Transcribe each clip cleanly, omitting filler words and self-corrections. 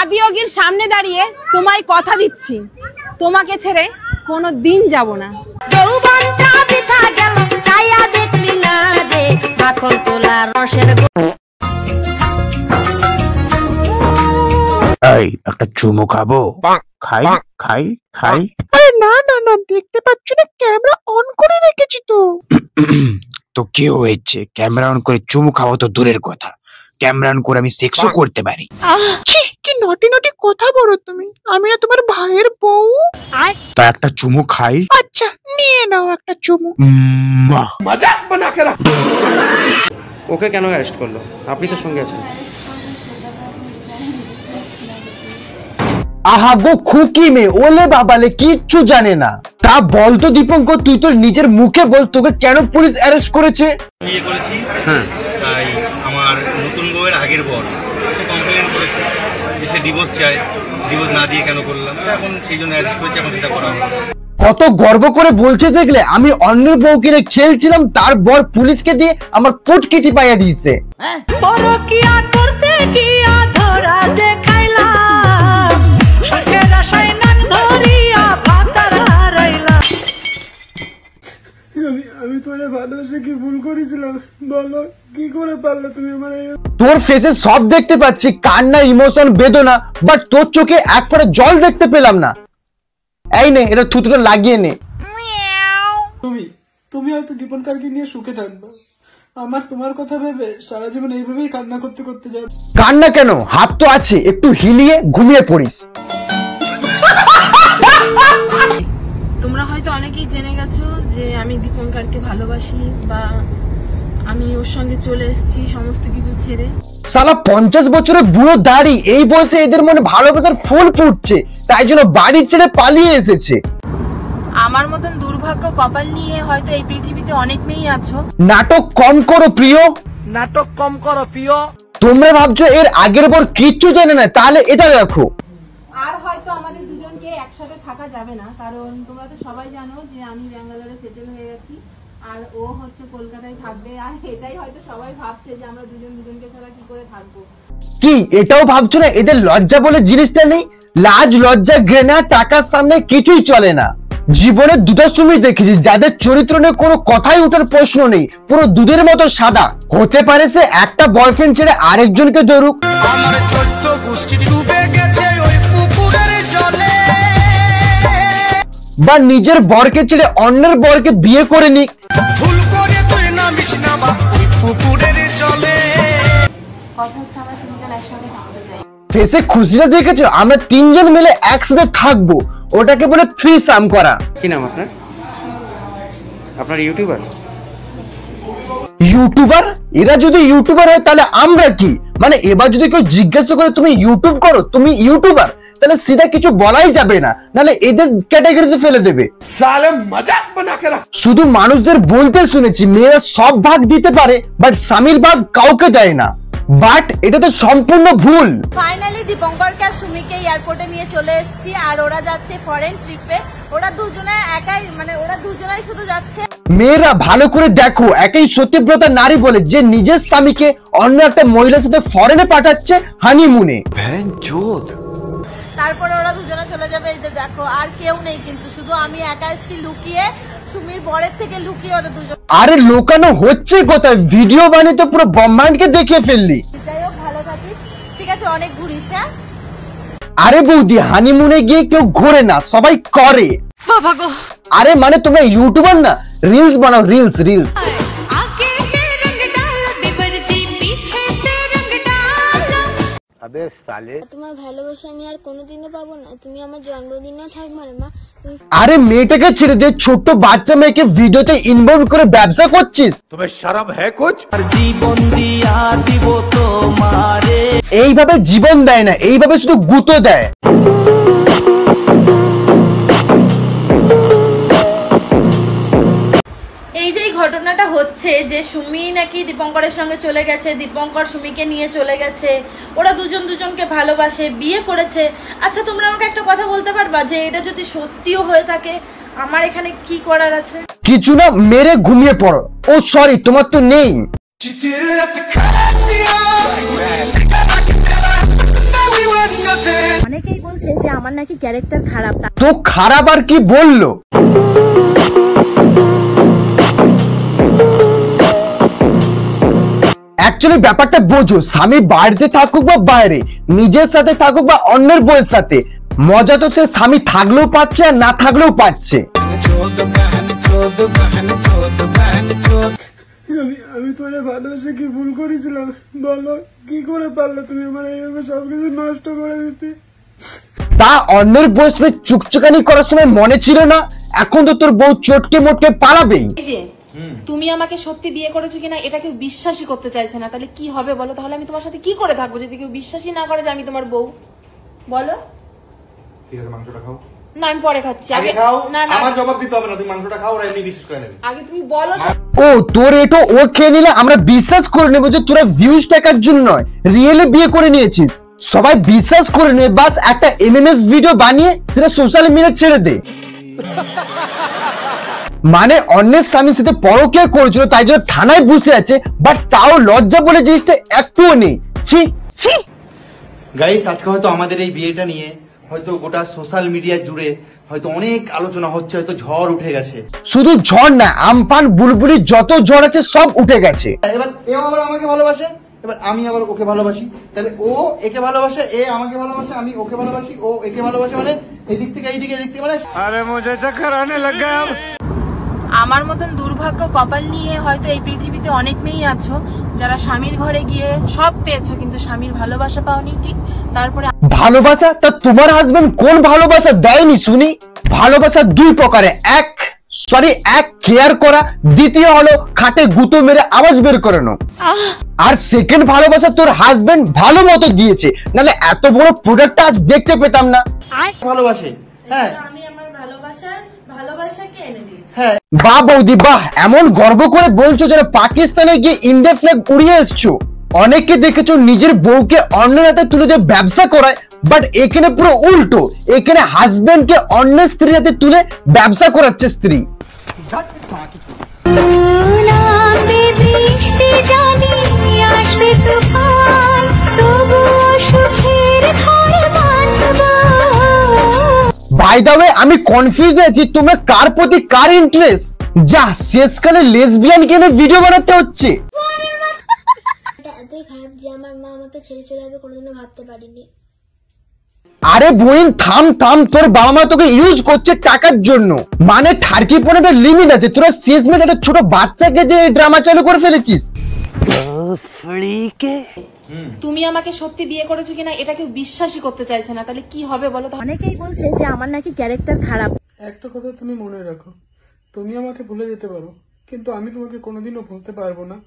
আদিয়োগীর সামনে দাঁড়িয়ে তোমায় কথা দিচ্ছি, তোমাকে ছেড়ে কোনো দিন যাব না। যৌবনটা বৃথা গেল, ছায়া দেখলি না রে, মাখন তোলা রসের। এই একটা চুমু খাবো? খাই খাই খাই। আরে না না না, দেখতে পাচ্ছ না ক্যামেরা অন করে রেখেছি তো। তো কি হয়েছে? ক্যামেরা অন করে চুমু খাওয়া তো দূরের কথা, ক্যামেরা অন করে আমি সেক্সও করতে পারি। কি নটি নটি কথা বলো তুমি, আমি না তোমার ভাইয়ের বউ। তা একটা চুমু খাই? আচ্ছা নিয়ে নাও একটা চুমু। মজাক বানা কে রাখ। ওকে কেন অ্যারেস্ট করলো? আপনি তো সঙ্গে আছেন। আহা গো খুকি মে, ওলে বাবালে কিচ্ছু জানে না। তা বলতো দীপঙ্কর, তুই তোর নিজের মুখে বল, তোকে কেন পুলিশ অ্যারেস্ট করেছে? বিয়ে করেছি, হ্যাঁ, তাই আমার নতুন বউয়ের আগের বর সে কমপ্লেন করেছে যে সে ডিভোর্স চায়, ডিভোর্স না দিয়ে কেন করলাম, এখন সেই জন্য অ্যারেস্ট করেছে, এখন সেটা করা হবে। কত গর্ব করে বলছে দেখলে, আমি অন্যের বউকে খেলছিলাম, তার বর পুলিশকে দিয়ে আমার পুটকিটি পাইয়া দিয়েছে। আমি তোরে ভালোবেসে কি ভুল করেছিলাম বলো, কি করে পারলে তুমি আমার? তোর ফেসে সব দেখতে পাচ্ছি, কান্না, ইমোশন, বেদনা, বাট তোর চোখে এক ফোঁটা জল দেখতে পেলাম না। এই নে, এটা থুতুটা লাগিয়ে নে। তুমি হয়তো দীপনকারকে নিয়ে সুখে থাকবে, আমার তোমার কথা ভেবে সারা জীবন এইভাবেই কান্না করতে করতে যাবে। কান্না কেন, হাত তো আছে, একটু হিলিয়ে ঘুমিয়ে পড়িস। তোমরা হয়তো অনেকেই জেনে গেছো যে আমি দীপঙ্করকে ভালোবাসি বা আমি ওর সঙ্গে চলে এসেছি সমস্ত কিছু ছেড়ে। সালা 50 বছরের বুড়ো দাড়ি, এই বয়সে এদের মনে ভালোবাসার ফুল ফুটছে, তাই জন্য বাড়ি ছেড়ে পালিয়ে এসেছে। আমার মতন দুর্ভাগ্য কপাল নিয়ে হয়তো এই পৃথিবীতে অনেক মেয়েই আছো। নাটক কম করো প্রিয়, নাটক কম করো প্রিয়। তোমরা ভাবছো এর আগের পর কিচ্ছু জানে না, তাহলে এটা দেখো। আর হয়তো আমাদের দুজনকে একসাথে থাকা যাবে না, কারণ তোমরা তো সবাই জানো যে আমি ব্যাঙ্গালোরে সেটেল হয়ে গেছি আর ও হচ্ছে কলকাতায় থাকবে, আর এটাই হয়তো সবাই ভাবছে যে আমরা দুজন দুজনকে ছাড়া কি করে থাকবো। কি এটাও ভাবছো না এদের লজ্জা বলে জিনিসটা নেই? লাজ লজ্জা ঘৃণা টাকার সামনে কিছুই চলে না। জীবনে দুটো সময় দেখেছি যাদের চরিত্র নিয়ে কোনো কথাই ওঠার প্রশ্ন নেই, পুরো দুধের মতো সাদা। হতে পারে সে একটা বয়ফ্রেন্ড ছেড়ে আরেকজনকে ধরুক, বা নিজের বরকে ছেড়ে অন্যের বরকে বিয়ে করে নিক। ফেসে খুশিটা দেখেছো? আমরা তিনজন মিলে একসাথে থাকবো, ওটাকে বলে থ্রিসাম করা। কি নাম আপনার? আপনার ইউটিউবার? ইউটিউবার? এরা যদি ইউটিউবার হয় তাহলে আমরা কি? মানে এবার যদি কেউ জিজ্ঞাসা করে তুমি ইউটিউব করো, তুমি ইউটিউবার, তাহলে সিধা কিছু বলাই যাবে না, নাহলে এদের ক্যাটাগরিতে ফেলে দেবে। সালে মজাক বানা কে রাখ। শুধু মানুষদের বলতে শুনেছি মেয়েরা সব ভাগ দিতে পারে, বাট স্বামীর ভাগ কাউকে দেয় না, বাট এটা তো সম্পূর্ণ ভুল। ফাইনালি দীপঙ্করকে আর সুমিকে এয়ারপোর্টে নিয়ে চলে এসেছি, আর ওরা যাচ্ছে ফরেন ট্রিপে। ওরা দুজনে একাই, মানে ওরা দুজনেই শুধু যাচ্ছে। মেয়েরা ভালো করে দেখো, একই সত্যব্রতা নারী বলে যে নিজের স্বামীকে অন্য একটা মহিলার সাথে ফরেনে পাঠাচ্ছে হানিমুনে। তারপরে ওরা দুজনে চলে যাবে, এই যে দেখো আর কেউ নেই, কিন্তু শুধু আমি একা এসেছি লুকিয়ে, সুমির বরের থেকে লুকিয়ে ওরা দুজন। আরে লোকানো হচ্ছে কোথায়? ভিডিও বানিয়ে তো পুরো ব্রহ্মাণ্ডকে দেখিয়ে ফেললি। যাই হোক, ভালো থাকিস, ঠিক আছে? অনেক ঘুরিস। হ্যাঁ আরে বৌদি, হানিমুনে গিয়ে কেউ ঘোরে না, সবাই করে। আরে মানে তোমরা ইউটিউবার না, রিলস বানাও, রিলস রিলস। তোমার ভালোবাসা আমি আর কোনোদিনও পাবো না, তুমি আমার জন্মদিনও থাকবে না মা। আরে মেয়েটাকে ছেড়ে দিয়ে ছোট্ট বাচ্চা মেয়েকে ভিডিওতে ইনভলভ করে ব্যবসা করছিস? তুমি শরম है कुछ? জীবন দিয়া দিব তোমারে। এইভাবে জীবন দেয় না, এইভাবে শুধু গুঁতো দেয়। এই যে ঘটনাটা হচ্ছে যে সুমি নাকি দীপঙ্করের সঙ্গে চলে গেছে, দীপঙ্কর সুমিকে নিয়ে চলে গেছে, ওরা দুজন দুজনকে ভালোবাসে, বিয়ে করেছে। আচ্ছা তোমরা আমাকে একটা কথা বলতে পারবা যে এটা যদি সত্যিও হয়ে থাকে আমার এখানে কি করার আছে? কিছু না, মেরে ঘুমিয়ে পড়ো। ও সরি, তোমার তো নেই। nothing. বলছে যে আমার নাকি ক্যারেক্টার খারাপ। তো খারাপ আর কি বললো? অ্যাকচুয়ালি ব্যাপারটা বোঝো, স্বামী বাড়িতে থাকুক বা বাইরে, নিজের সাথে থাকুক বা অন্যের বউয়ের সাথে, মজা তো সে স্বামী থাকলেও পাচ্ছে আর না থাকলেও পাচ্ছে। আমি তোরে ভালোবেসে কি ভুল করেছিলাম বলো? কি করে পারলে তুমি আমার এইভাবে সবকিছু নষ্ট করে দিতে? তা অন্যের বউয়ের সাথে চুকচুকানি করার সময় মনে ছিল না? এখন তো তোর বউ চটকে মোটকে পালাবেই। তুমি আমাকে সত্যি বিয়ে করেছো কিনা এটা কেউ বিশ্বাসই করতে চাইছে না, তাহলে কি হবে বলো? তাহলে আমি তোমার সাথে কি করে থাকবো যদি কেউ বিশ্বাসই না করে যে আমি তোমার বউ? বলো। ঠিক আছে, মাংসটা খাও। না, আমি পরে খাচ্ছি। আগে খাও। না না, আমার জবাব দিতে হবে না, তুমি মাংসটা খাও, ওরা এমনি বিশ্বাস করে নেবে। আগে তুমি বলো। ও তোর এটা ও খেয়ে নিলে আমরা বিশ্বাস করে নেবো যে তোরা ভিউজ টাকার জন্য নয়, রিয়েলি বিয়ে করে নিয়েছিস। সবাই বিশ্বাস করে নে, বাস একটা এমএমএস ভিডিও বানিয়ে সেটা সোশ্যাল মিডিয়ায় ছেড়ে দে। মানে অন্যের স্বামীর সাথে পরকীয়া করেছিল তাই জন্য থানায় বসে আছে, বাট তাও লজ্জা বলে জিনিসটা একটুও নেই। ছি ছি। গাইস, আজকে হয়তো আমাদের এই বিয়েটা নিয়ে হয়তো গোটা সোশ্যাল মিডিয়া জুড়ে হয়তো অনেক আলোচনা হচ্ছে, হয়তো ঝড় উঠে গেছে। শুধু ঝড় না, আমফান বুলবুলি যত ঝড় আছে সব উঠে গেছে। এবার এও আবার আমাকে ভালোবাসে, এবার আমি আবার ওকে ভালোবাসি, তাহলে ও একে ভালোবাসে, এ আমাকে ভালোবাসে, আমি ওকে ভালোবাসি, ও একে ভালোবাসে, মানে এদিক থেকে এইদিকে, এদিক থেকে, মানে আরে মুঝে চক্কর আনে লাগা। আমার মতন দুর্ভাগ্য কপাল নিয়ে হয়তো এই পৃথিবীতে অনেক মেয়েই আছো যারা স্বামীর ঘরে গিয়ে সব পেয়েছো কিন্তু স্বামীর ভালোবাসা পাওনি। ঠিক তারপরে ভালোবাসা তা তোমার হাজবেন্ড কোন ভালোবাসা দেয়নি শুনি? ভালোবাসা দুই প্রকারে, এক কেয়ার করা, দ্বিতীয় হলো খাটে গুঁতো মেরে আওয়াজ বের করানো। আর সেকেন্ড ভালোবাসা তোর হাজবেন্ড ভালো মতো দিয়েছে, নাহলে এত বড় প্রোডাক্টটা আজ দেখতে পেতাম না। ভালোবাসে, হ্যাঁ, আমি আমার ভালোবাসাকে এনে দিয়েছি। হ্যাঁ। বাহ বৌদি বাহ, এমন গর্ব করে বলছো যেন পাকিস্তানে গিয়ে ইন্ডিয়া ফ্ল্যাগ উড়িয়ে এসছো। অনেকে দেখেছো নিজের বউকে অন্যের হাতে তুলে দিয়ে ব্যবসা করায়, বাট এখানে পুরো উল্টো, এখানে হাজবেন্ডকে অন্যের স্ত্রীর হাতে তুলে ব্যবসা করাচ্ছে স্ত্রী। বাই দ্য ওয়ে আমি কনফিউজ আছি তোমার কার প্রতি কার ইন্টারেস্ট। যা শেষকালে লেসবিয়ান কেনে ভিডিও বানাতে হচ্ছে। এটা এতই খারাপ যে আমার মা আমাকে ছেড়ে চলে যাবে কোনোদিনও ভাবতে পারিনি। আরে বোন থাম থাম, তোর বাবা মা তোকে ইউজ করছে টাকার জন্য, মানে ঠারকি পনের একটা লিমিট আছে। তোরা শেষমেশ একটা ছোট বাচ্চাকে দিয়ে ড্রামা চালু করে ফেলেছিস। তুমি আমাকে সত্যি বিয়ে করেছো কিনা এটা কেউ বিশ্বাসই করতে চাইছে না, তাহলে কি হবে বলো? অনেকেই বলছে যে আমার নাকি ক্যারেক্টার খারাপ। একটা কথা তুমি মনে রাখো, তুমি আমাকে ভুলে যেতে পারো কিন্তু আমি তোমাকে কোনোদিনও ভুলতে পারবো না।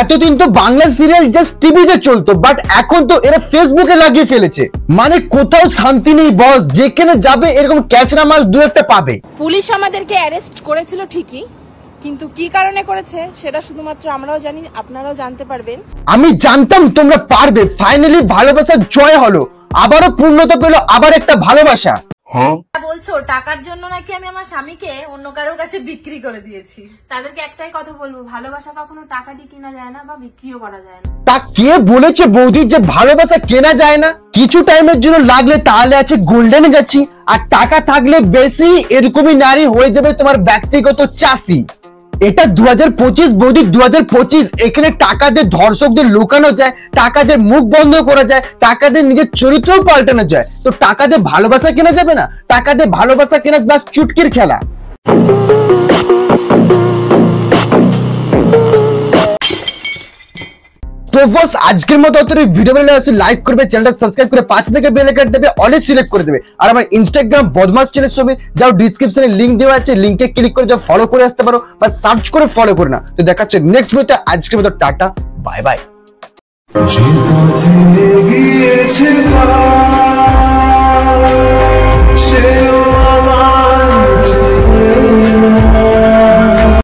এতদিন তো বাংলা সিরিয়াল জাস্ট টিভিতে চলতো, বাট এখন তো এরা ফেসবুকে লাগিয়ে ফেলেছে। মানে কোথাও শান্তি নেই বস, যেখানে যাবে এরকম ক্যাচরা মাল দু একটা পাবে। পুলিশ আমাদেরকে অ্যারেস্ট করেছিল ঠিকই, কিন্তু কি কারণে করেছে সেটা শুধুমাত্র আমরাও জানি, আপনারাও জানতে পারবেন। আমি জানতাম তোমরা পারবে। ফাইনালি ভালোবাসার জয় হলো, আবারও পূর্ণতা পেল আবার একটা ভালোবাসা। বলছো টাকার জন্য নাকি আমি আমার স্বামীকে অন্য কারোর কাছে বিক্রি করে দিয়েছি। তাদেরকে একটাই কথা বলবো, ভালোবাসা কখনো টাকা দিয়ে কিনা যায় না বা বিক্রিও করা যায় না। তা কে বলেছে বৌদি যে ভালোবাসা কেনা যায় না? কিছু টাইমের জন্য লাগলে তাহলে আছে গোল্ডেন গাছি, আর টাকা থাকলে বেশি এরকমই নারী হয়ে যাবে তোমার ব্যক্তিগত চাষি। এটা 2025 বৌদি, 2025। এখানে টাকা দিয়ে ধর্ষকদের লুকানো যায়, টাকা দিয়ে মুখ বন্ধ করা যায়, টাকা দিয়ে নিজের চরিত্রও পাল্টানো যায়। তো টাকা দিয়ে ভালোবাসা কেনা যাবে না? টাকা দিয়ে ভালোবাসা কেনা বাস চুটকির খেলা। তো বস আজকের মতো ভিডিও ভালো লাগলে লাইক করবে, চ্যানেলটা সাবস্ক্রাইব করে পাশে থেকে বেল আইকন দেবে, অলওয়েজ সিলেক্ট করে দেবে। আর আমার ইনস্টাগ্রাম বদমাস চ্যানেল ছবি যাও ডিসক্রিপশনে লিংক দেওয়া আছে, লিংকে ক্লিক করে যাও ফলো করে আসতে পারো, বা সার্চ করে ফলো করে না। তো দেখা হচ্ছে নেক্সট ভিডিওতে। আজকের মতো টাটা, বাই বাই।